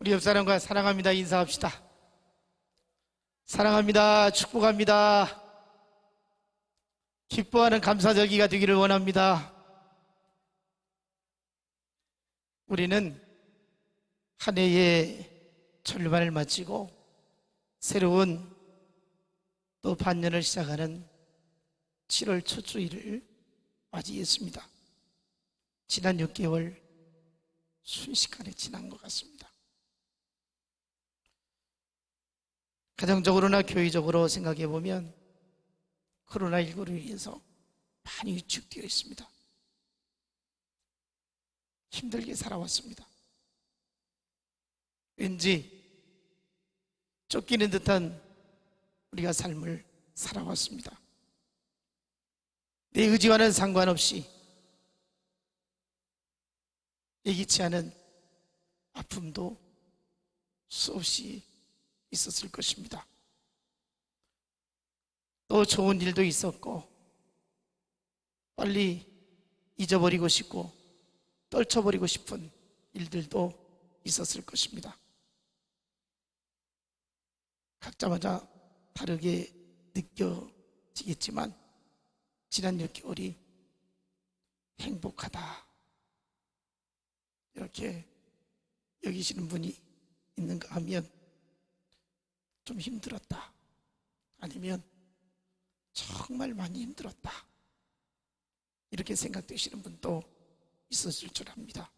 우리 옆 사람과 사랑합니다 인사합시다. 사랑합니다. 축복합니다. 기뻐하는 감사절기가 되기를 원합니다. 우리는 한 해의 절반을 마치고 새로운 또 반년을 시작하는 7월 첫 주일을 맞이했습니다. 지난 6개월 순식간에 지난 것 같습니다. 가정적으로나 교회적으로 생각해 보면 코로나19로 인해서 많이 위축되어 있습니다. 힘들게 살아왔습니다. 왠지 쫓기는 듯한 우리가 삶을 살아왔습니다. 내 의지와는 상관없이 예기치 않은 아픔도 수없이 있었을 것입니다. 또 좋은 일도 있었고 빨리 잊어버리고 싶고 떨쳐버리고 싶은 일들도 있었을 것입니다. 각자마다 다르게 느껴지겠지만 지난 6개월이 행복하다 이렇게 여기시는 분이 있는가 하면 좀 힘들었다 아니면 정말 많이 힘들었다 이렇게 생각되시는 분도 있었을 줄 압니다.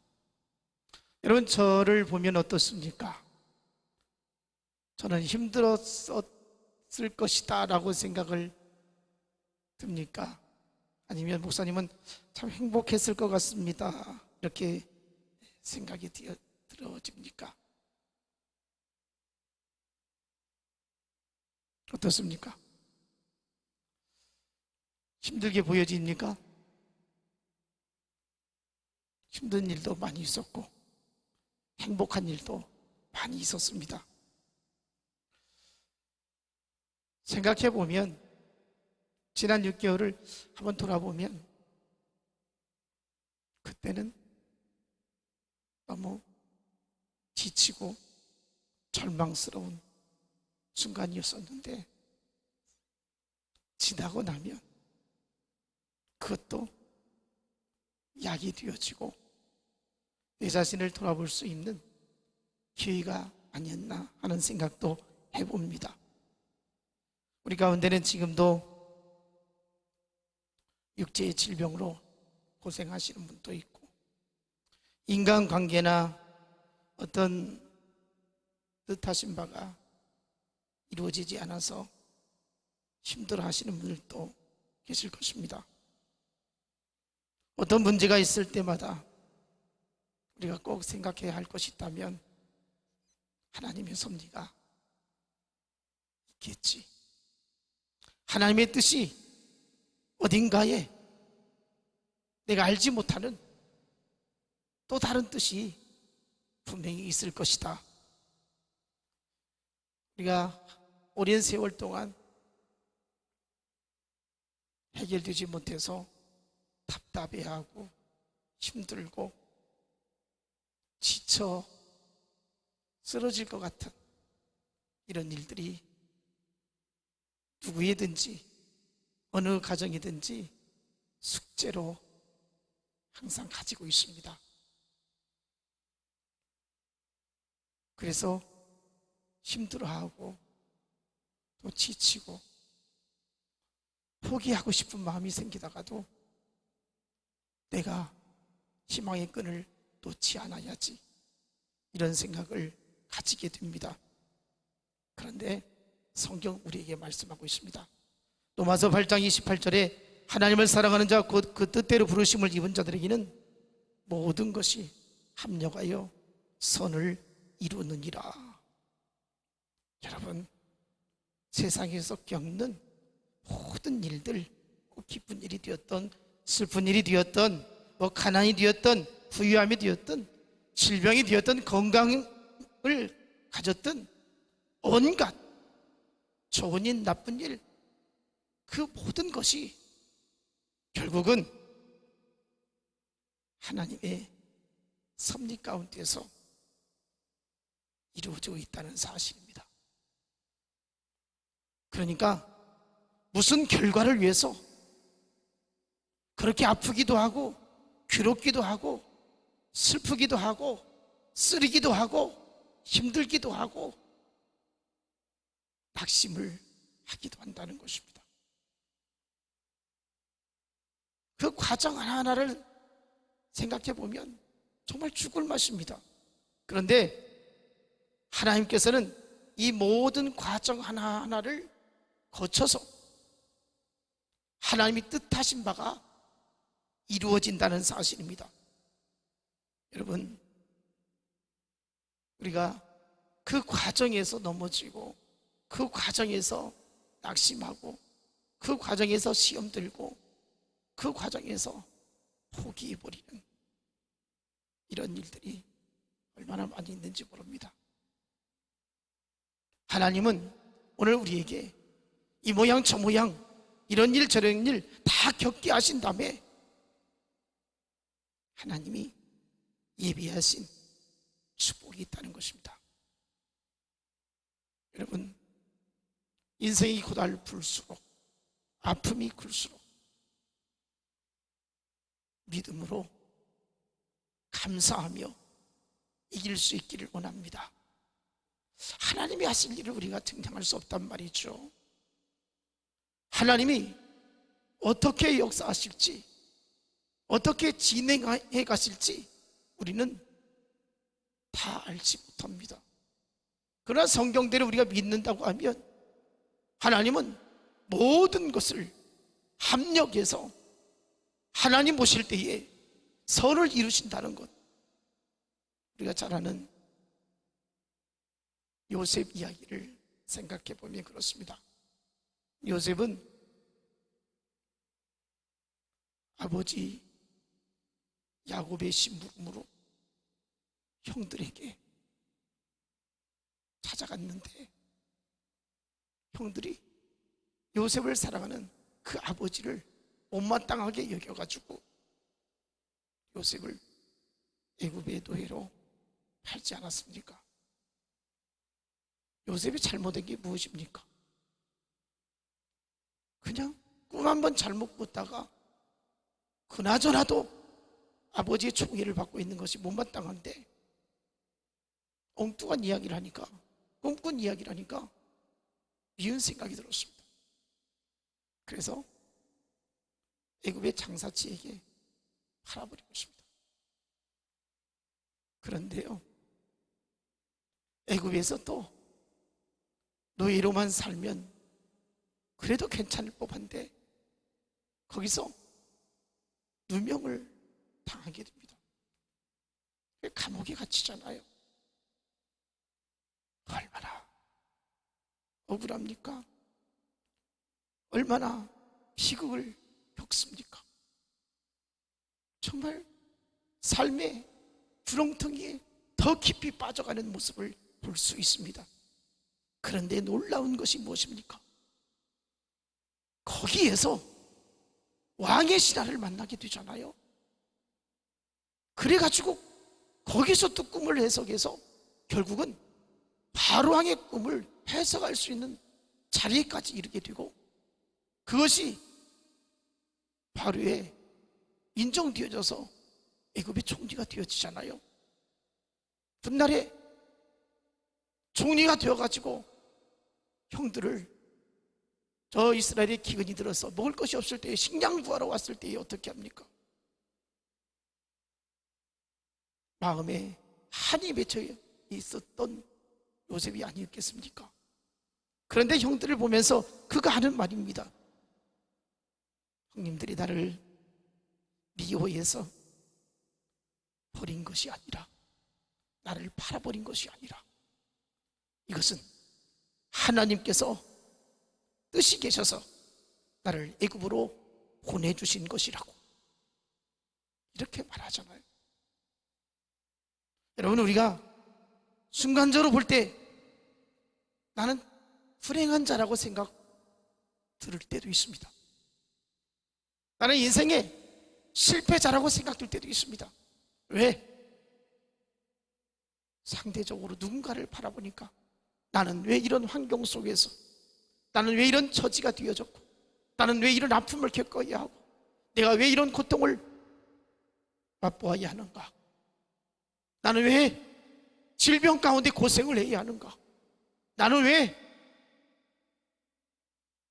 여러분 저를 보면 어떻습니까? 저는 힘들었을 것이다 라고 생각을 듭니까? 아니면 목사님은 참 행복했을 것 같습니다 이렇게 생각이 들어집니까? 어떻습니까? 힘들게 보여집니까? 힘든 일도 많이 있었고 행복한 일도 많이 있었습니다. 생각해 보면 지난 6개월을 한번 돌아보면 그때는 너무 지치고 절망스러운 순간이었었는데 지나고 나면 그것도 약이 되어지고 내 자신을 돌아볼 수 있는 기회가 아니었나 하는 생각도 해봅니다. 우리 가운데는 지금도 육체의 질병으로 고생하시는 분도 있고 인간관계나 어떤 뜻하신 바가 이루어지지 않아서 힘들어 하시는 분들도 계실 것입니다. 어떤 문제가 있을 때마다 우리가 꼭 생각해야 할 것이 있다면 하나님의 섭리가 있겠지. 하나님의 뜻이 어딘가에 내가 알지 못하는 또 다른 뜻이 분명히 있을 것이다. 우리가 오랜 세월 동안 해결되지 못해서 답답해하고 힘들고 지쳐 쓰러질 것 같은 이런 일들이 누구에든지 어느 가정이든지 숙제로 항상 가지고 있습니다. 그래서 힘들어하고 또 지치고 포기하고 싶은 마음이 생기다가도 내가 희망의 끈을 놓지 않아야지 이런 생각을 가지게 됩니다. 그런데 성경 우리에게 말씀하고 있습니다. 로마서 8장 28절에 하나님을 사랑하는 자 곧 그 뜻대로 부르심을 입은 자들에게는 모든 것이 합력하여 선을 이루느니라. 여러분 세상에서 겪는 모든 일들 꼭 기쁜 일이 되었던 슬픈 일이 되었던 뭐 가난이 되었던 부유함이 되었던 질병이 되었던 건강을 가졌던 온갖 좋은 일 나쁜 일 그 모든 것이 결국은 하나님의 섭리 가운데서 이루어지고 있다는 사실입니다. 그러니까 무슨 결과를 위해서 그렇게 아프기도 하고 괴롭기도 하고 슬프기도 하고 쓰리기도 하고 힘들기도 하고 낙심을 하기도 한다는 것입니다. 그 과정 하나하나를 생각해 보면 정말 죽을 맛입니다. 그런데 하나님께서는 이 모든 과정 하나하나를 거쳐서 하나님이 뜻하신 바가 이루어진다는 사실입니다. 여러분, 우리가 그 과정에서 넘어지고 그 과정에서 낙심하고 그 과정에서 시험 들고 그 과정에서 포기해버리는 이런 일들이 얼마나 많이 있는지 모릅니다. 하나님은 오늘 우리에게 이 모양 저 모양 이런 일 저런 일 다 겪게 하신 다음에 하나님이 예비하신 축복이 있다는 것입니다. 여러분, 인생이 고달플수록 아픔이 클수록 믿음으로 감사하며 이길 수 있기를 원합니다. 하나님이 하실 일을 우리가 등장할 수 없단 말이죠. 하나님이 어떻게 역사하실지, 어떻게 진행해 가실지 우리는 다 알지 못합니다. 그러나 성경대로 우리가 믿는다고 하면 하나님은 모든 것을 합력해서 하나님 보실 때에 선을 이루신다는 것, 우리가 잘 아는 요셉 이야기를 생각해 보면 그렇습니다. 요셉은 아버지 야곱의 심부름으로 형들에게 찾아갔는데 형들이 요셉을 사랑하는 그 아버지를 못마땅하게 여겨가지고 요셉을 애굽의 노예로 팔지 않았습니까? 요셉이 잘못한 게 무엇입니까? 그냥 꿈 한 번 잘못 꿨다가 그나저나도 아버지의 총애를 받고 있는 것이 못마땅한데 엉뚱한 이야기를 하니까, 꿈꾼 이야기를 하니까 미운 생각이 들었습니다. 그래서 애굽의 장사치에게 팔아버린 것입니다. 그런데요, 애굽에서 또 노예로만 살면 그래도 괜찮을 법한데 거기서 누명을 당하게 됩니다. 감옥에 갇히잖아요. 얼마나 억울합니까? 얼마나 비극을 겪습니까? 정말 삶의 구렁텅이에 더 깊이 빠져가는 모습을 볼 수 있습니다. 그런데 놀라운 것이 무엇입니까? 거기에서 왕의 신하를 만나게 되잖아요. 그래가지고 거기서 또 꿈을 해석해서 결국은 바로왕의 꿈을 해석할 수 있는 자리에까지 이르게 되고 그것이 바로에 인정되어져서 애굽의 총리가 되어지잖아요. 훗날에 총리가 되어가지고 형들을 저 이스라엘의 기근이 들어서 먹을 것이 없을 때에 식량 구하러 왔을 때에 어떻게 합니까? 마음에 한이 맺혀 있었던 요셉이 아니었겠습니까? 그런데 형들을 보면서 그가 하는 말입니다. 형님들이 나를 미워해서 버린 것이 아니라, 나를 팔아버린 것이 아니라 이것은 하나님께서 뜻이 계셔서 나를 애굽으로 보내주신 것이라고 이렇게 말하잖아요. 여러분, 우리가 순간적으로 볼 때 나는 불행한 자라고 생각 들을 때도 있습니다. 나는 인생의 실패자라고 생각될 때도 있습니다. 왜? 상대적으로 누군가를 바라보니까 나는 왜 이런 환경 속에서, 나는 왜 이런 처지가 되어졌고, 나는 왜 이런 아픔을 겪어야 하고, 내가 왜 이런 고통을 맛보아야 하는가, 나는 왜 질병 가운데 고생을 해야 하는가, 나는 왜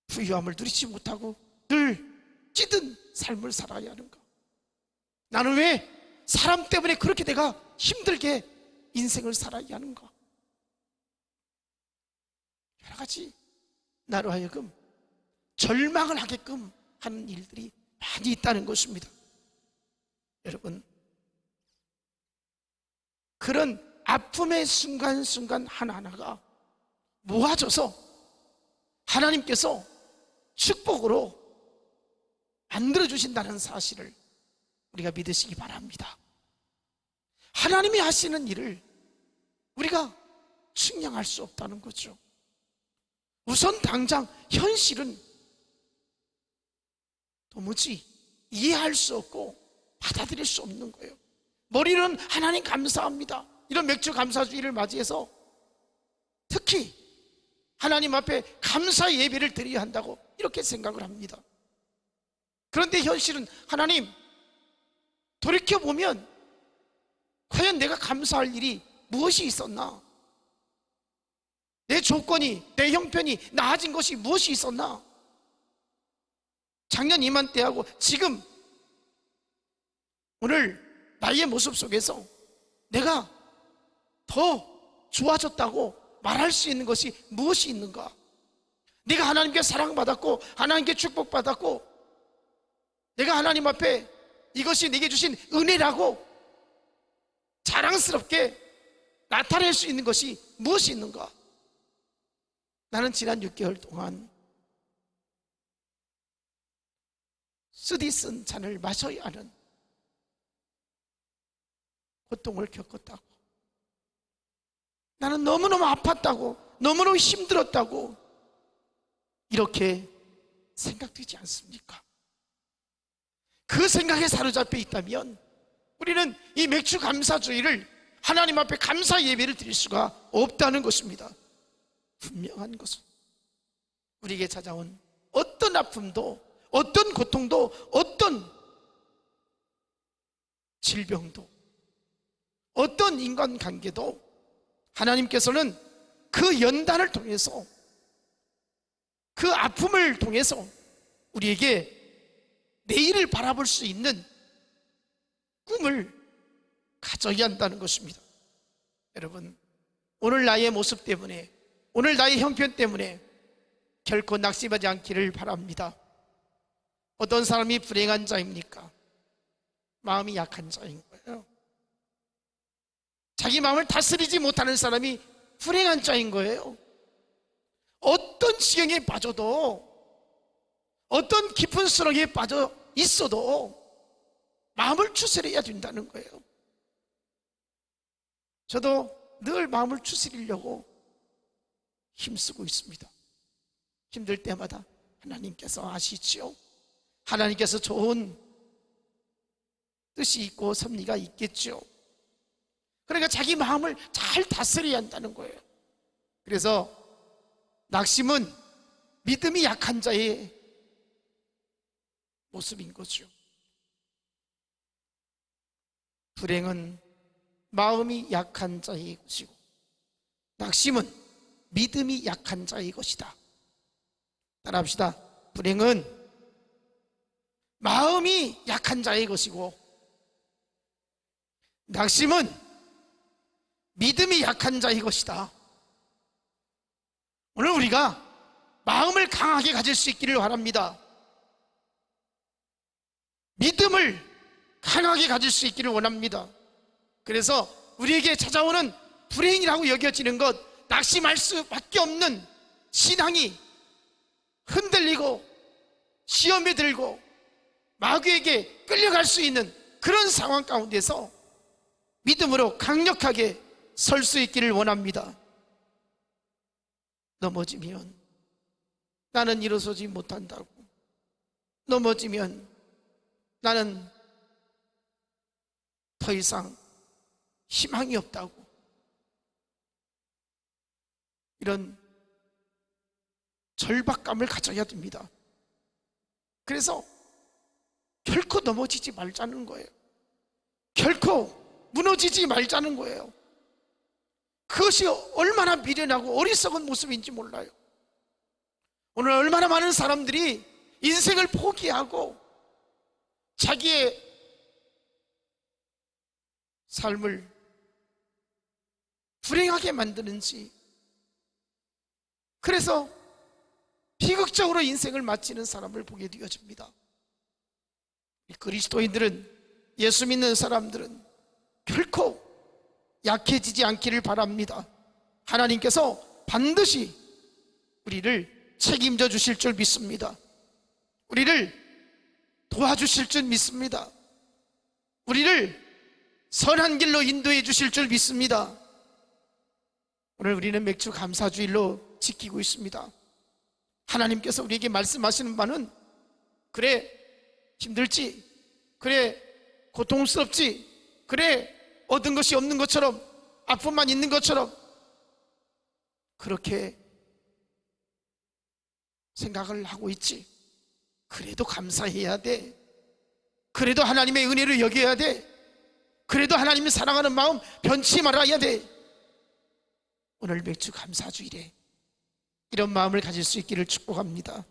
부유함을 누리지 못하고 늘 찌든 삶을 살아야 하는가, 나는 왜 사람 때문에 그렇게 내가 힘들게 인생을 살아야 하는가. 여러 가지 나로 하여금 절망을 하게끔 하는 일들이 많이 있다는 것입니다. 여러분, 그런 아픔의 순간순간 하나하나가 모아져서 하나님께서 축복으로 만들어주신다는 사실을 우리가 믿으시기 바랍니다. 하나님이 하시는 일을 우리가 측량할 수 없다는 거죠. 우선 당장 현실은 도무지 이해할 수 없고 받아들일 수 없는 거예요. 머리는 하나님 감사합니다, 이런 맥주 감사주의를 맞이해서 특히 하나님 앞에 감사 예배를 드려야 한다고 이렇게 생각을 합니다. 그런데 현실은, 하나님, 돌이켜보면 과연 내가 감사할 일이 무엇이 있었나? 내 조건이, 내 형편이 나아진 것이 무엇이 있었나? 작년 이맘때하고 지금 오늘 나의 모습 속에서 내가 더 좋아졌다고 말할 수 있는 것이 무엇이 있는가? 내가 하나님께 사랑받았고 하나님께 축복받았고 내가 하나님 앞에 이것이 내게 주신 은혜라고 자랑스럽게 나타낼 수 있는 것이 무엇이 있는가? 나는 지난 6개월 동안 쓰디 쓴 잔을 마셔야 하는 고통을 겪었다고, 나는 너무너무 아팠다고, 너무너무 힘들었다고 이렇게 생각되지 않습니까? 그 생각에 사로잡혀 있다면 우리는 이 맥주 감사주의를, 하나님 앞에 감사 예배를 드릴 수가 없다는 것입니다. 분명한 것은 우리에게 찾아온 어떤 아픔도, 어떤 고통도, 어떤 질병도, 어떤 인간관계도 하나님께서는 그 연단을 통해서, 그 아픔을 통해서 우리에게 내일을 바라볼 수 있는 꿈을 가져야 한다는 것입니다. 여러분, 오늘 나의 모습 때문에, 오늘 나의 형편 때문에 결코 낙심하지 않기를 바랍니다. 어떤 사람이 불행한 자입니까? 마음이 약한 자인 거예요. 자기 마음을 다스리지 못하는 사람이 불행한 자인 거예요. 어떤 지경에 빠져도, 어떤 깊은 수렁에 빠져 있어도 마음을 추스려야 된다는 거예요. 저도 늘 마음을 추스리려고 힘쓰고 있습니다. 힘들 때마다 하나님께서 아시지요. 하나님께서 좋은 뜻이 있고 섭리가 있겠죠. 그러니까 자기 마음을 잘 다스려야 한다는 거예요. 그래서 낙심은 믿음이 약한 자의 모습인 거죠. 불행은 마음이 약한 자의 것이고 낙심은 믿음이 약한 자의 것이다. 따라합시다. 불행은 마음이 약한 자의 것이고 낙심은 믿음이 약한 자의 것이다. 오늘 우리가 마음을 강하게 가질 수 있기를 바랍니다. 믿음을 강하게 가질 수 있기를 원합니다. 그래서 우리에게 찾아오는 불행이라고 여겨지는 것, 낙심할 수밖에 없는 신앙이 흔들리고 시험에 들고 마귀에게 끌려갈 수 있는 그런 상황 가운데서 믿음으로 강력하게 설 수 있기를 원합니다. 넘어지면 나는 일어서지 못한다고, 넘어지면 나는 더 이상 희망이 없다고 이런 절박감을 가져야 됩니다. 그래서 결코 넘어지지 말자는 거예요. 결코 무너지지 말자는 거예요. 그것이 얼마나 미련하고 어리석은 모습인지 몰라요. 오늘 얼마나 많은 사람들이 인생을 포기하고 자기의 삶을 불행하게 만드는지, 그래서 비극적으로 인생을 마치는 사람을 보게 되어집니다. 그리스도인들은, 예수 믿는 사람들은 결코 약해지지 않기를 바랍니다. 하나님께서 반드시 우리를 책임져 주실 줄 믿습니다. 우리를 도와주실 줄 믿습니다. 우리를 선한 길로 인도해 주실 줄 믿습니다. 오늘 우리는 맥주 감사주일로 지키고 있습니다. 하나님께서 우리에게 말씀하시는 바는, 그래 힘들지, 그래 고통스럽지, 그래 얻은 것이 없는 것처럼, 아픔만 있는 것처럼 그렇게 생각을 하고 있지. 그래도 감사해야 돼. 그래도 하나님의 은혜를 여겨야 돼. 그래도 하나님이 사랑하는 마음 변치 말아야 돼. 오늘 맥주 감사주일에 이런 마음을 가질 수 있기를 축복합니다.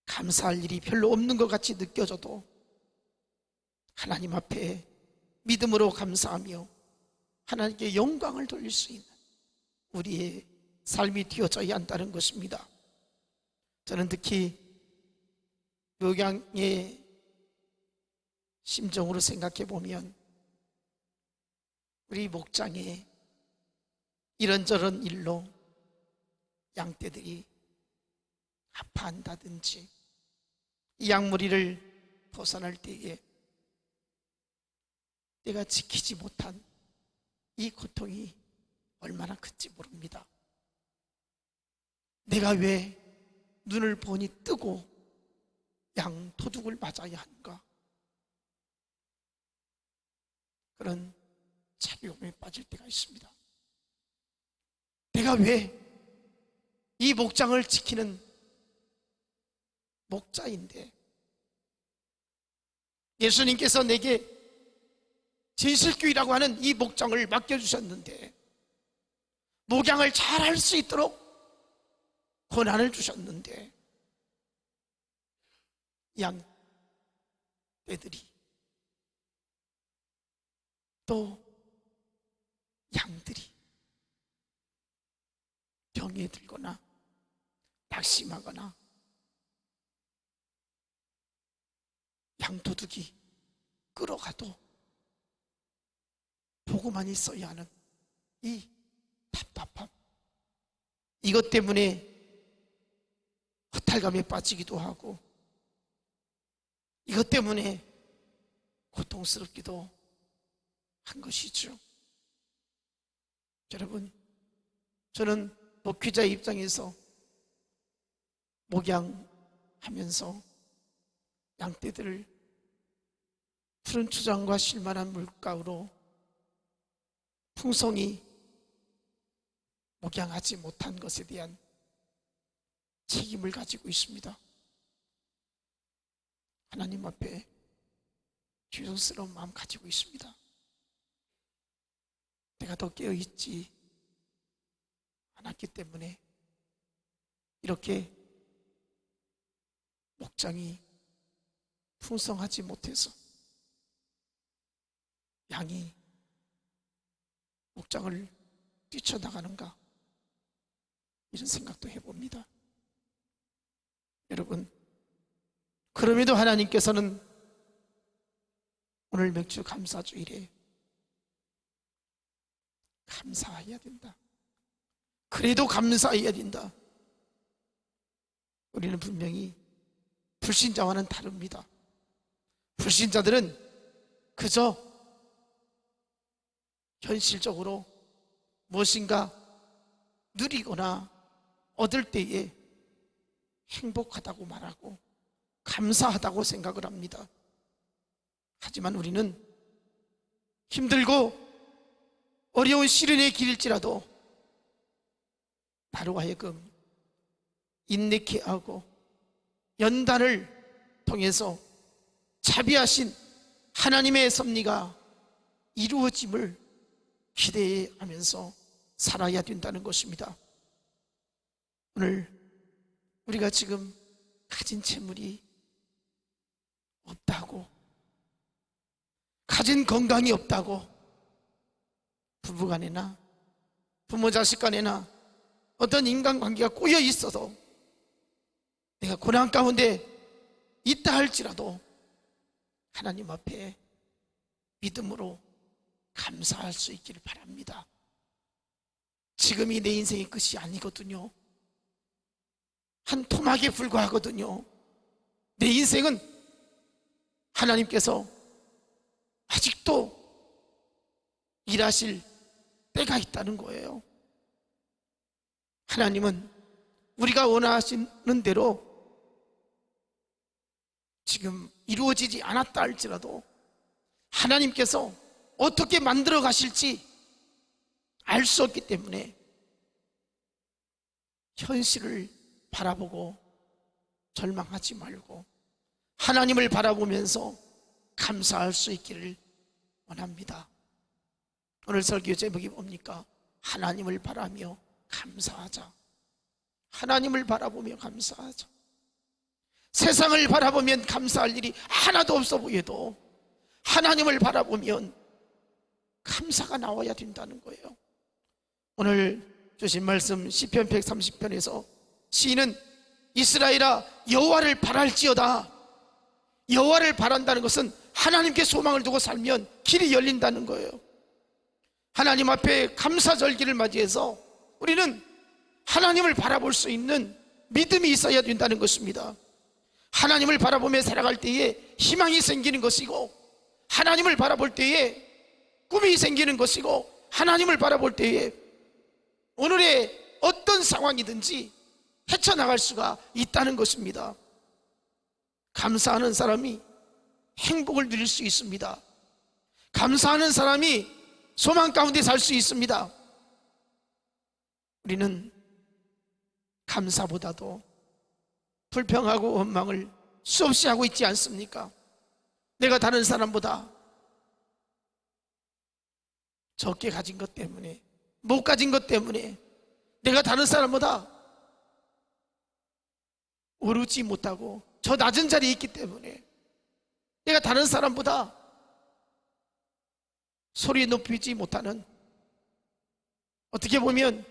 감사할 일이 별로 없는 것 같이 느껴져도 하나님 앞에 믿음으로 감사하며 하나님께 영광을 돌릴 수 있는 우리의 삶이 되어져야 한다는 것입니다. 저는 특히 묘양의 심정으로 생각해 보면, 우리 목장에 이런저런 일로 양떼들이 아파한다든지, 이 양무리를 벗어날 때에 내가 지키지 못한 이 고통이 얼마나 큰지 모릅니다. 내가 왜 눈을 보니 뜨고 양 도둑을 맞아야 하는가, 그런 자괴감에 빠질 때가 있습니다. 내가 왜 이 목장을 지키는 목자인데, 예수님께서 내게 진실교회라고 하는 이 목장을 맡겨주셨는데, 목양을 잘 할 수 있도록 권한을 주셨는데, 양떼들이 또 양들이 병에 들거나 낙심하거나 양도둑이 끌어가도 보고만 있어야 하는 이 답답함, 이것 때문에 허탈감에 빠지기도 하고, 이것 때문에 고통스럽기도 한 것이죠. 여러분, 저는 목회자의 입장에서 목양하면서 양떼들을 푸른 초장과 쉴만한 물가로 풍성히 목양하지 못한 것에 대한 책임을 가지고 있습니다. 하나님 앞에 죄송스러운 마음 가지고 있습니다. 내가 더 깨어있지 않았기 때문에 이렇게 목장이 풍성하지 못해서 양이 목장을 뛰쳐나가는가, 이런 생각도 해봅니다. 여러분, 그럼에도 하나님께서는 오늘 맥주 감사주일에 감사해야 된다, 그래도 감사해야 된다. 우리는 분명히 불신자와는 다릅니다. 불신자들은 그저 현실적으로 무엇인가 누리거나 얻을 때에 행복하다고 말하고 감사하다고 생각을 합니다. 하지만 우리는 힘들고 어려운 시련의 길일지라도 나로 하여금 인내케 하고 연단을 통해서 자비하신 하나님의 섭리가 이루어짐을 기대하면서 살아야 된다는 것입니다. 오늘 우리가 지금 가진 재물이 없다고, 가진 건강이 없다고, 부부간에나 부모 자식 간에나 어떤 인간관계가 꼬여 있어도 내가 고난 가운데 있다 할지라도 하나님 앞에 믿음으로 감사할 수 있기를 바랍니다. 지금이 내 인생의 끝이 아니거든요. 한 토막에 불과하거든요. 내 인생은 하나님께서 아직도 일하실 때가 있다는 거예요. 하나님은 우리가 원하시는 대로 지금 이루어지지 않았다 할지라도 하나님께서 어떻게 만들어 가실지 알 수 없기 때문에 현실을 바라보고 절망하지 말고 하나님을 바라보면서 감사할 수 있기를 원합니다. 오늘 설교 제목이 뭡니까? 하나님을 바라며 감사하자. 하나님을 바라보며 감사하자. 세상을 바라보면 감사할 일이 하나도 없어 보여도 하나님을 바라보면 감사가 나와야 된다는 거예요. 오늘 주신 말씀 시편 130편에서 시인은 이스라엘아 여호와를 바랄지어다. 여호와를 바란다는 것은 하나님께 소망을 두고 살면 길이 열린다는 거예요. 하나님 앞에 감사절기를 맞이해서 우리는 하나님을 바라볼 수 있는 믿음이 있어야 된다는 것입니다. 하나님을 바라보며 살아갈 때에 희망이 생기는 것이고, 하나님을 바라볼 때에 꿈이 생기는 것이고, 하나님을 바라볼 때에 오늘의 어떤 상황이든지 헤쳐나갈 수가 있다는 것입니다. 감사하는 사람이 행복을 누릴 수 있습니다. 감사하는 사람이 소망 가운데 살 수 있습니다. 우리는 감사보다도 불평하고 원망을 수없이 하고 있지 않습니까? 내가 다른 사람보다 적게 가진 것 때문에, 못 가진 것 때문에, 내가 다른 사람보다 오르지 못하고 저 낮은 자리에 있기 때문에, 내가 다른 사람보다 소리 높이지 못하는, 어떻게 보면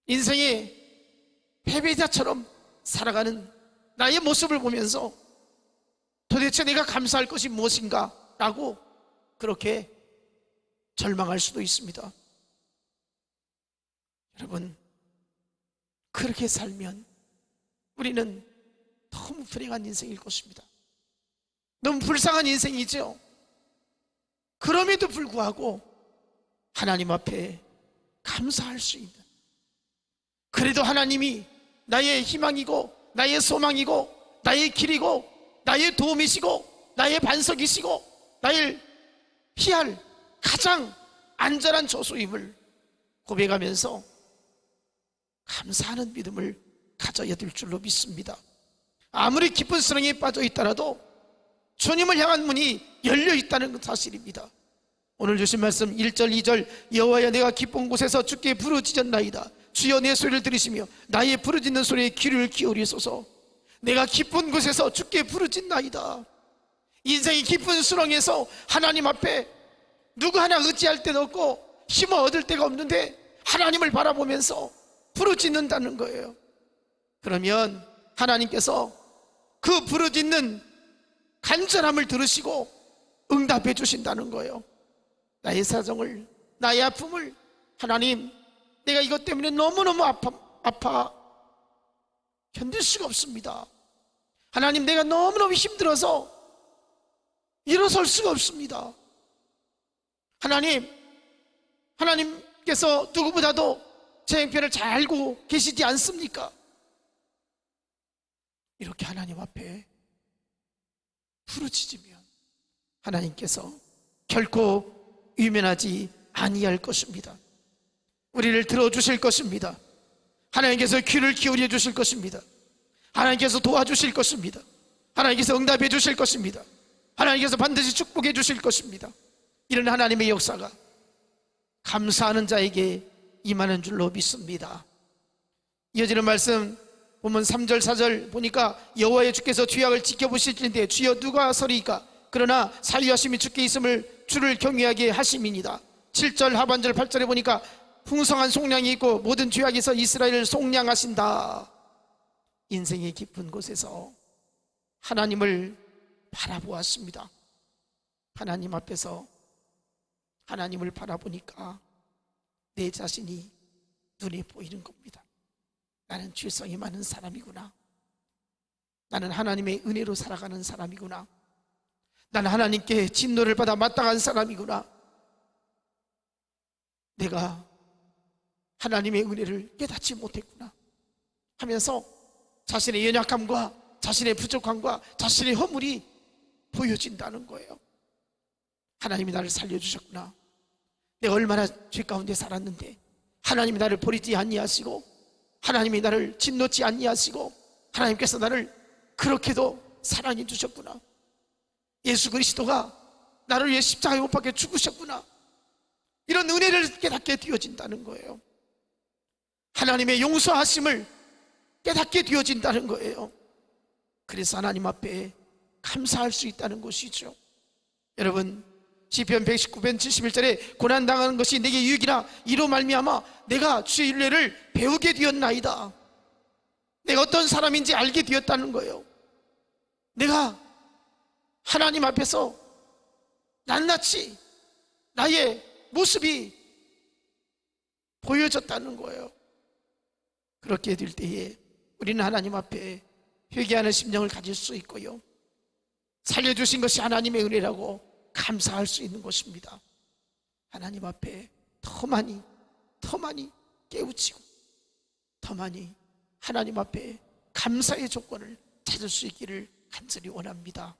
인생의 패배자처럼 살아가는 나의 모습을 보면서 도대체 내가 감사할 것이 무엇인가 라고 그렇게 절망할 수도 있습니다. 여러분, 그렇게 살면 우리는 너무 불행한 인생일 것입니다. 너무 불쌍한 인생이죠. 그럼에도 불구하고 하나님 앞에 감사할 수 있는, 그래도 하나님이 나의 희망이고 나의 소망이고 나의 길이고 나의 도움이시고 나의 반석이시고 나를 피할 가장 안전한 저수임을 고백하면서 감사하는 믿음을 가져야 될 줄로 믿습니다. 아무리 깊은 수렁에 빠져 있더라도 주님을 향한 문이 열려 있다는 사실입니다. 오늘 주신 말씀 1절 2절 여호와여 내가 기쁜 곳에서 주께 부르짖었나이다. 주여 내 소리를 들으시며 나의 부르짖는 소리에 귀를 기울이소서. 내가 기쁜 곳에서 주께 부르짖나이다. 인생이 깊은 수렁에서 하나님 앞에 누구 하나 의지할 데도 없고 힘을 얻을 데가 없는데 하나님을 바라보면서 부르짖는다는 거예요. 그러면 하나님께서 그 부르짖는 간절함을 들으시고 응답해 주신다는 거예요. 나의 사정을, 나의 아픔을, 하나님 내가 이것 때문에 너무너무 아파 견딜 수가 없습니다. 하나님 내가 너무너무 힘들어서 일어설 수가 없습니다. 하나님께서 누구보다도 제 형편을 잘 알고 계시지 않습니까? 이렇게 하나님 앞에 부르짖으면 하나님께서 결코 유면하지 아니할 것입니다. 우리를 들어주실 것입니다. 하나님께서 귀를 기울여 주실 것입니다. 하나님께서 도와주실 것입니다. 하나님께서 응답해 주실 것입니다. 하나님께서 반드시 축복해 주실 것입니다. 이런 하나님의 역사가 감사하는 자에게 임하는 줄로 믿습니다. 이어지는 말씀 보면 3절 4절 보니까 여호와의 주께서 죄악을 지켜보실진데 주여 누가 서리이까? 그러나 사유하심이 주께 있음을 주를 경외하게 하심이니이다. 7절 하반절 8절에 보니까 풍성한 속량이 있고 모든 죄악에서 이스라엘을 속량하신다. 인생의 깊은 곳에서 하나님을 바라보았습니다. 하나님 앞에서 하나님을 바라보니까 내 자신이 눈에 보이는 겁니다. 나는 죄성이 많은 사람이구나. 나는 하나님의 은혜로 살아가는 사람이구나. 나는 하나님께 진노를 받아 마땅한 사람이구나. 내가 하나님의 은혜를 깨닫지 못했구나 하면서 자신의 연약함과 자신의 부족함과 자신의 허물이 보여진다는 거예요. 하나님이 나를 살려주셨구나. 내가 얼마나 죄 가운데 살았는데 하나님이 나를 버리지 아니하시고 하나님이 나를 진노치 아니하시고 하나님께서 나를 그렇게도 사랑해 주셨구나. 예수 그리스도가 나를 위해 십자가에 못 박혀 죽으셨구나. 이런 은혜를 깨닫게 되어진다는 거예요. 하나님의 용서하심을 깨닫게 되어진다는 거예요. 그래서 하나님 앞에 감사할 수 있다는 것이죠. 여러분, 시편 119편 71절에 고난당하는 것이 내게 유익이라 이로 말미암아 내가 주의 율례를 배우게 되었나이다. 내가 어떤 사람인지 알게 되었다는 거예요. 내가 하나님 앞에서 낱낱이 나의 모습이 보여졌다는 거예요. 그렇게 될 때에 우리는 하나님 앞에 회개하는 심령을 가질 수 있고요, 살려주신 것이 하나님의 은혜라고 감사할 수 있는 것입니다. 하나님 앞에 더 많이 깨우치고 더 많이 하나님 앞에 감사의 조건을 찾을 수 있기를 간절히 원합니다.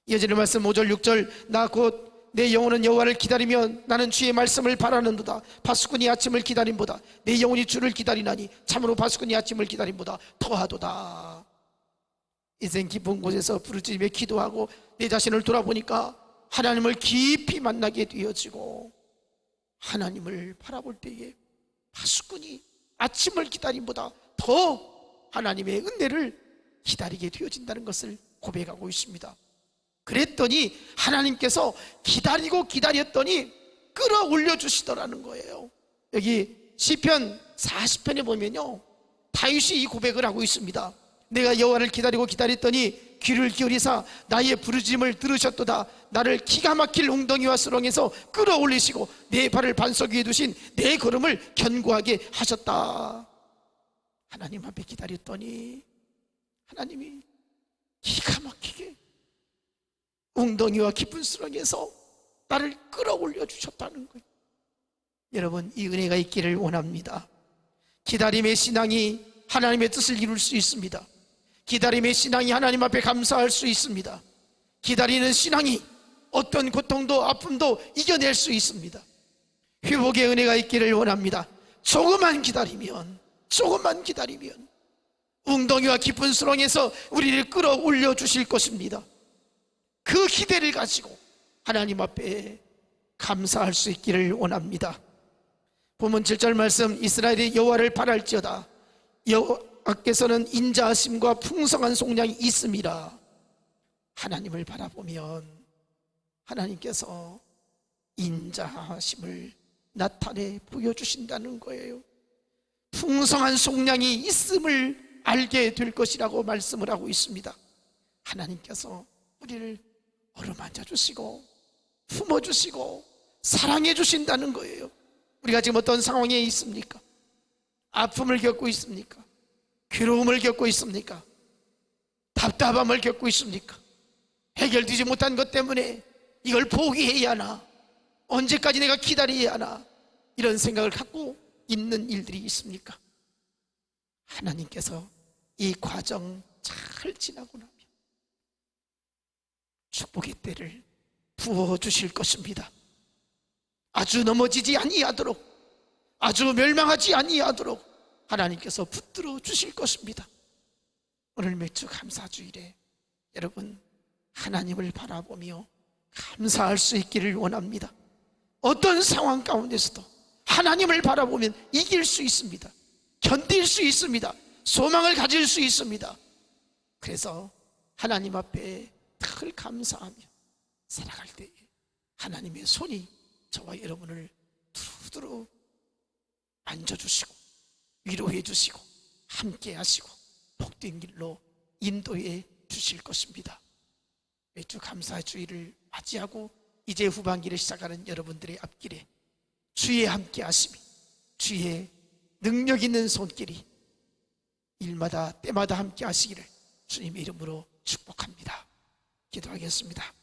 이어지는 말씀 5절 6절 나 곧 내 영혼은 여호와를 기다리면 나는 주의 말씀을 바라는도다. 파수꾼이 아침을 기다림보다 내 영혼이 주를 기다리나니 참으로 파수꾼이 아침을 기다림보다 더하도다. 인생 깊은 곳에서 부르짖으며 기도하고 내 자신을 돌아보니까 하나님을 깊이 만나게 되어지고 하나님을 바라볼 때에 파수꾼이 아침을 기다림보다 더 하나님의 은혜를 기다리게 되어진다는 것을 고백하고 있습니다. 그랬더니 하나님께서 기다리고 기다렸더니 끌어올려 주시더라는 거예요. 여기 시편 40편에 보면요, 다윗이 이 고백을 하고 있습니다. 내가 여호와를 기다리고 기다렸더니 귀를 기울이사 나의 부르짖음을 들으셨도다. 나를 기가 막힐 웅덩이와 수렁에서 끌어올리시고 내 발을 반석 위에 두신 내 걸음을 견고하게 하셨다. 하나님 앞에 기다렸더니 하나님이 기가 막히게 웅덩이와 깊은 수렁에서 나를 끌어올려 주셨다는 거예요. 여러분, 이 은혜가 있기를 원합니다. 기다림의 신앙이 하나님의 뜻을 이룰 수 있습니다. 기다림의 신앙이 하나님 앞에 감사할 수 있습니다. 기다리는 신앙이 어떤 고통도 아픔도 이겨낼 수 있습니다. 회복의 은혜가 있기를 원합니다. 조금만 기다리면 웅덩이와 깊은 수렁에서 우리를 끌어올려 주실 것입니다. 그 기대를 가지고 하나님 앞에 감사할 수 있기를 원합니다. 본문 7절 말씀 이스라엘이 여호와를 바랄지어다. 여호와께서는 인자하심과 풍성한 속량이 있음이라. 하나님을 바라보면 하나님께서 인자하심을 나타내 보여주신다는 거예요. 풍성한 속량이 있음을 알게 될 것이라고 말씀을 하고 있습니다. 하나님께서 우리를 어루만져 주시고 품어주시고 사랑해 주신다는 거예요. 우리가 지금 어떤 상황에 있습니까? 아픔을 겪고 있습니까? 괴로움을 겪고 있습니까? 답답함을 겪고 있습니까? 해결되지 못한 것 때문에 이걸 포기해야 하나? 언제까지 내가 기다려야 하나? 이런 생각을 갖고 있는 일들이 있습니까? 하나님께서 이 과정 잘 지나고 나면 축복의 때를 부어주실 것입니다. 아주 넘어지지 아니하도록, 아주 멸망하지 아니하도록 하나님께서 붙들어 주실 것입니다. 오늘 맥주 감사주일에 여러분 하나님을 바라보며 감사할 수 있기를 원합니다. 어떤 상황 가운데서도 하나님을 바라보면 이길 수 있습니다. 견딜 수 있습니다. 소망을 가질 수 있습니다. 그래서 하나님 앞에 늘 감사하며 살아갈 때에 하나님의 손이 저와 여러분을 두루두루 만져주시고 위로해 주시고 함께 하시고 복된 길로 인도해 주실 것입니다. 매주 감사의 주일을 맞이하고 이제 후반기를 시작하는 여러분들의 앞길에 주의 함께 하심이, 주의 능력 있는 손길이 일마다 때마다 함께 하시기를 주님의 이름으로 축복합니다. 기도하겠습니다.